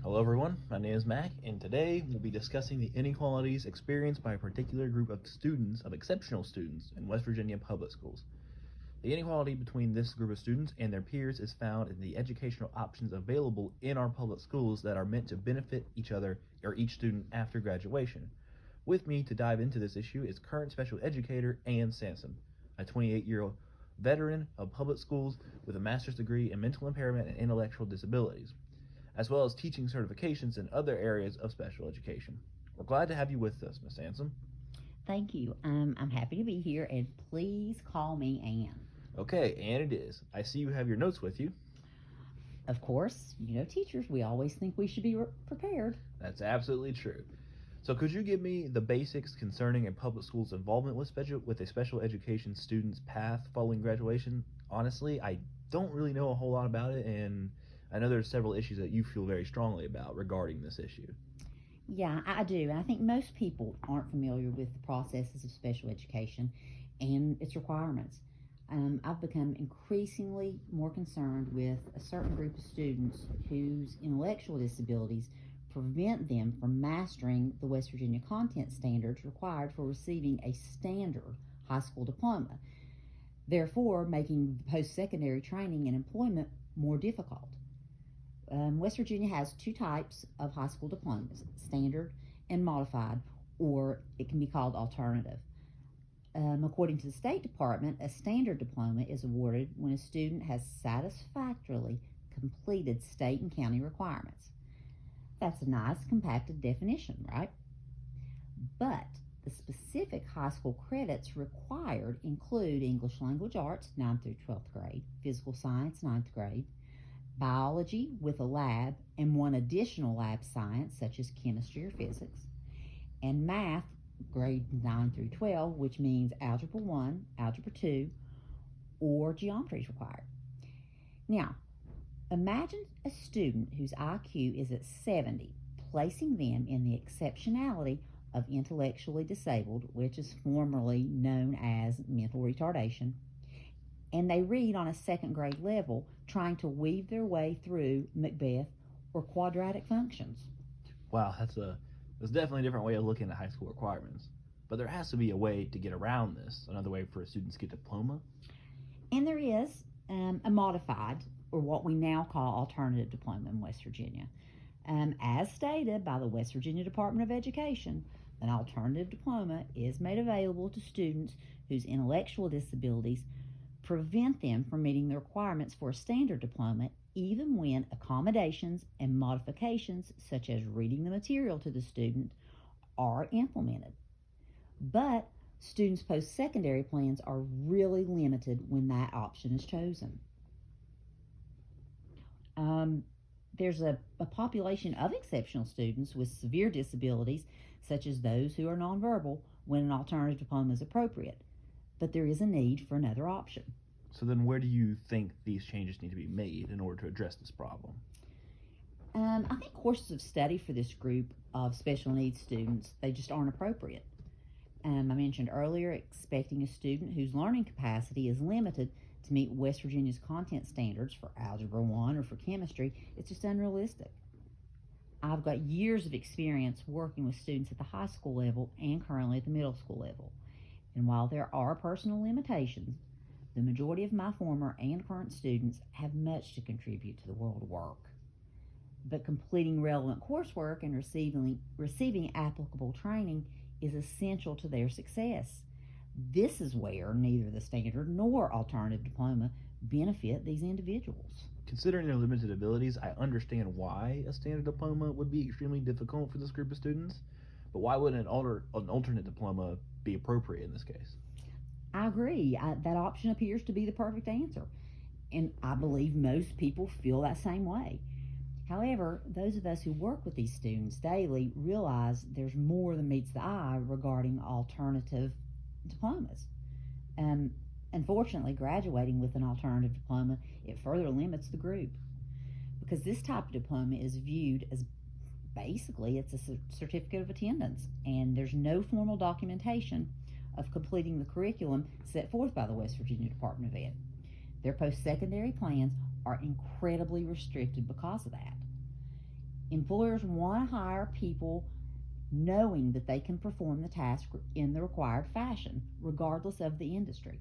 Hello everyone, my name is Mac, and today we'll be discussing the inequalities experienced by a particular group of students, of exceptional students, in West Virginia public schools. The inequality between this group of students and their peers is found in the educational options available in our public schools that are meant to benefit each other or each student after graduation. With me to dive into this issue is current special educator Ann Sansom, a 28-year-old veteran of public schools with a master's degree in mental impairment and intellectual disabilities, as well as teaching certifications in other areas of special education. We're glad to have you with us, Ms. Sansom. Thank you. I'm happy to be here, and please call me Ann. Okay, and it is. I see you have your notes with you. Of course, teachers, we always think we should be prepared. That's absolutely true. So could you give me the basics concerning a public school's involvement with a special education student's path following graduation? Honestly, I don't really know a whole lot about it, and I know there's several issues that you feel very strongly about regarding this issue. Yeah, I do. I think most people aren't familiar with the processes of special education and its requirements. I've become increasingly more concerned with a certain group of students whose intellectual disabilities prevent them from mastering the West Virginia content standards required for receiving a standard high school diploma, therefore making post-secondary training and employment more difficult. West Virginia has two types of high school diplomas, standard and modified, or it can be called alternative. According to the State Department, a standard diploma is awarded when a student has satisfactorily completed state and county requirements. That's a nice compacted definition, right? But the specific high school credits required include English Language Arts, 9th through 12th grade, Physical Science, 9th grade, biology with a lab and one additional lab science such as chemistry or physics, and math grade 9 through 12, which means algebra 1, algebra 2, or geometry is required. Now, imagine a student whose IQ is at 70, placing them in the exceptionality of intellectually disabled, which is formerly known as mental retardation, and they read on a second grade level, trying to weave their way through Macbeth or quadratic functions. Wow, that's definitely a different way of looking at high school requirements. But there has to be a way to get around this, another way for a student to get a diploma. And there is a modified, or what we now call alternative diploma in West Virginia. As stated by the West Virginia Department of Education, an alternative diploma is made available to students whose intellectual disabilities prevent them from meeting the requirements for a standard diploma, even when accommodations and modifications such as reading the material to the student are implemented. But students' post-secondary plans are really limited when that option is chosen. There's a population of exceptional students with severe disabilities, such as those who are nonverbal, when an alternative diploma is appropriate. But there is a need for another option. So then where do you think these changes need to be made in order to address this problem? I think courses of study for this group of special needs students, they just aren't appropriate. I mentioned earlier expecting a student whose learning capacity is limited to meet West Virginia's content standards for Algebra 1 or for chemistry. It's just unrealistic. I've got years of experience working with students at the high school level and currently at the middle school level. And while there are personal limitations, the majority of my former and current students have much to contribute to the world of work. But completing relevant coursework and receiving applicable training is essential to their success. This is where neither the standard nor alternative diploma benefit these individuals. Considering their limited abilities, I understand why a standard diploma would be extremely difficult for this group of students, but why wouldn't an alternate diploma be appropriate in this case? I agree. That option appears to be the perfect answer, and I believe most people feel that same way. However, those of us who work with these students daily realize there's more than meets the eye regarding alternative diplomas. Unfortunately, graduating with an alternative diploma, it further limits the group, because this type of diploma is viewed as basically it's a certificate of attendance, and there's no formal documentation of completing the curriculum set forth by the West Virginia Department of Ed. Their post-secondary plans are incredibly restricted because of that. Employers want to hire people knowing that they can perform the task in the required fashion, regardless of the industry.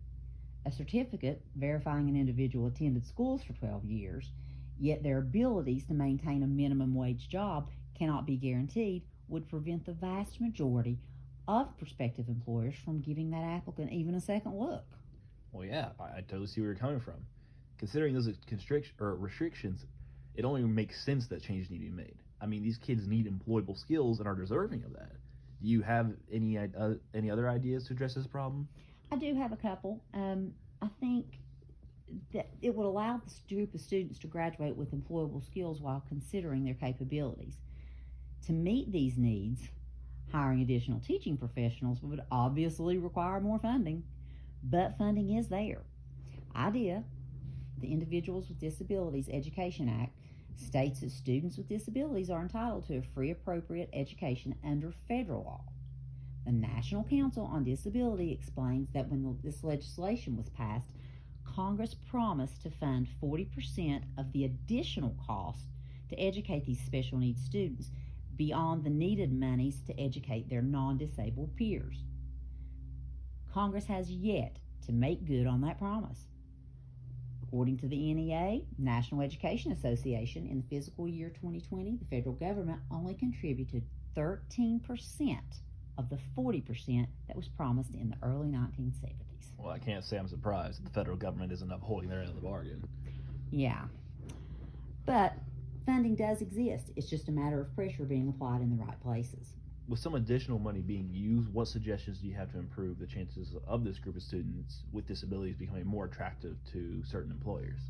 A certificate verifying an individual attended schools for 12 years, yet their abilities to maintain a minimum wage job cannot be guaranteed, would prevent the vast majority of prospective employers from giving that applicant even a second look. Well, yeah, I totally see where you're coming from. Considering those restrictions, it only makes sense that changes need to be made. I mean, these kids need employable skills and are deserving of that. Do you have any other ideas to address this problem? I do have a couple. I think that it would allow this group of students to graduate with employable skills while considering their capabilities. To meet these needs, hiring additional teaching professionals would obviously require more funding, but funding is there. IDEA, the Individuals with Disabilities Education Act, states that students with disabilities are entitled to a free appropriate education under federal law. The National Council on Disability explains that when this legislation was passed, Congress promised to fund 40% of the additional cost to educate these special needs students beyond the needed monies to educate their non-disabled peers. Congress has yet to make good on that promise. According to the NEA, National Education Association, in the fiscal year 2020, the federal government only contributed 13% of the 40% that was promised in the early 1970s. Well, I can't say I'm surprised that the federal government isn't upholding their end of the bargain. Yeah, but funding does exist. It's just a matter of pressure being applied in the right places. With some additional money being used, what suggestions do you have to improve the chances of this group of students with disabilities becoming more attractive to certain employers?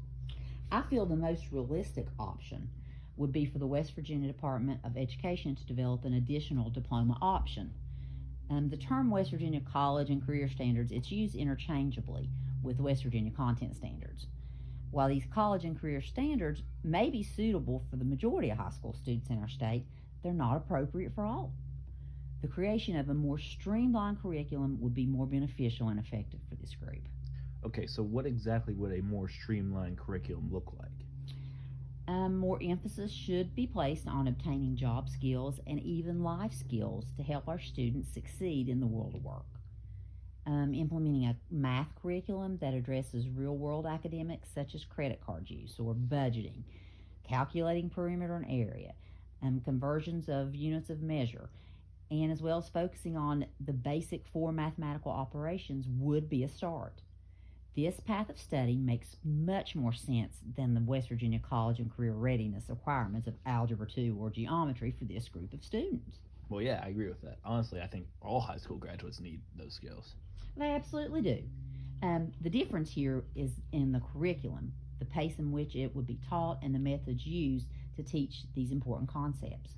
I feel the most realistic option would be for the West Virginia Department of Education to develop an additional diploma option. The term West Virginia College and Career Standards, it's used interchangeably with West Virginia Content Standards. While these college and career standards may be suitable for the majority of high school students in our state, they're not appropriate for all. The creation of a more streamlined curriculum would be more beneficial and effective for this group. Okay, so what exactly would a more streamlined curriculum look like? More emphasis should be placed on obtaining job skills and even life skills to help our students succeed in the world of work. Implementing a math curriculum that addresses real-world academics such as credit card use or budgeting, calculating perimeter and area, conversions of units of measure, and as well as focusing on the basic 4 mathematical operations would be a start. This path of study makes much more sense than the West Virginia College and Career Readiness requirements of Algebra 2 or geometry for this group of students. Well, yeah, I agree with that. Honestly, I think all high school graduates need those skills. They absolutely do. The difference here is in the curriculum, the pace in which it would be taught, and the methods used to teach these important concepts,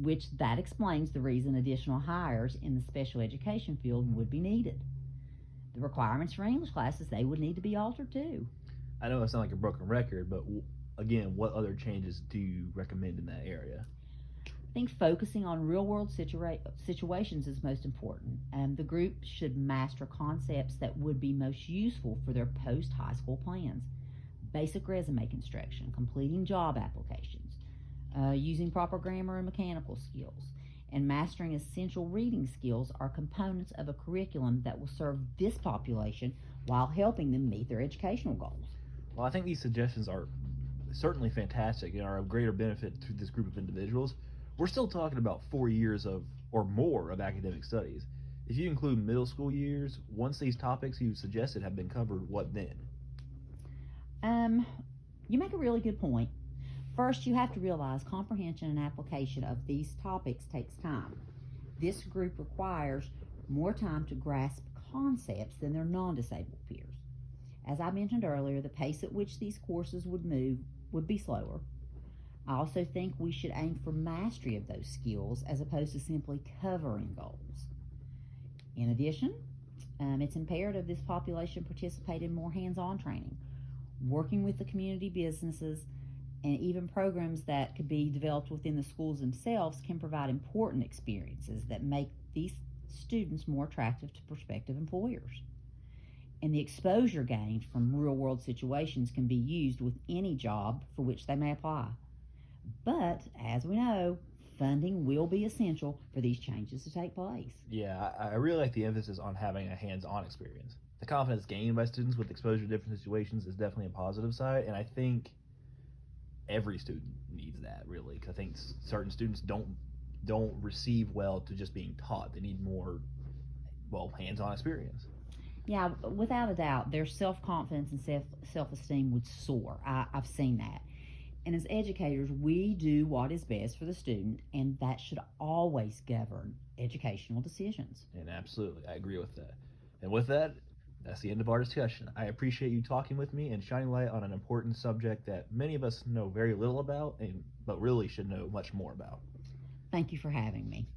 which that explains the reason additional hires in the special education field would be needed. The requirements for English classes, they would need to be altered too. I know I sound like a broken record, but again, what other changes do you recommend in that area? I think focusing on real-world situations is most important. The group should master concepts that would be most useful for their post-high school plans. Basic resume construction, completing job applications, using proper grammar and mechanical skills, and mastering essential reading skills are components of a curriculum that will serve this population while helping them meet their educational goals. Well, I think these suggestions are certainly fantastic and are of greater benefit to this group of individuals. We're still talking about 4 years of or more of academic studies. If you include middle school years, once these topics you suggested have been covered, what then? You make a really good point. First, you have to realize comprehension and application of these topics takes time. This group requires more time to grasp concepts than their non-disabled peers. As I mentioned earlier, the pace at which these courses would move would be slower. I also think we should aim for mastery of those skills as opposed to simply covering goals. In addition, it's imperative this population participate in more hands-on training, working with the community businesses, and even programs that could be developed within the schools themselves can provide important experiences that make these students more attractive to prospective employers. And the exposure gained from real-world situations can be used with any job for which they may apply. But as we know, funding will be essential for these changes to take place. Yeah, I really like the emphasis on having a hands-on experience. The confidence gained by students with exposure to different situations is definitely a positive side, and I think every student needs that really. Because I think certain students don't receive well to just being taught. They need more, well, hands-on experience. Yeah, without a doubt, their self confidence and self esteem would soar. I've seen that. And as educators, we do what is best for the student, and that should always govern educational decisions. And absolutely, I agree with that. And with that, that's the end of our discussion. I appreciate you talking with me and shining light on an important subject that many of us know very little about, but really should know much more about. Thank you for having me.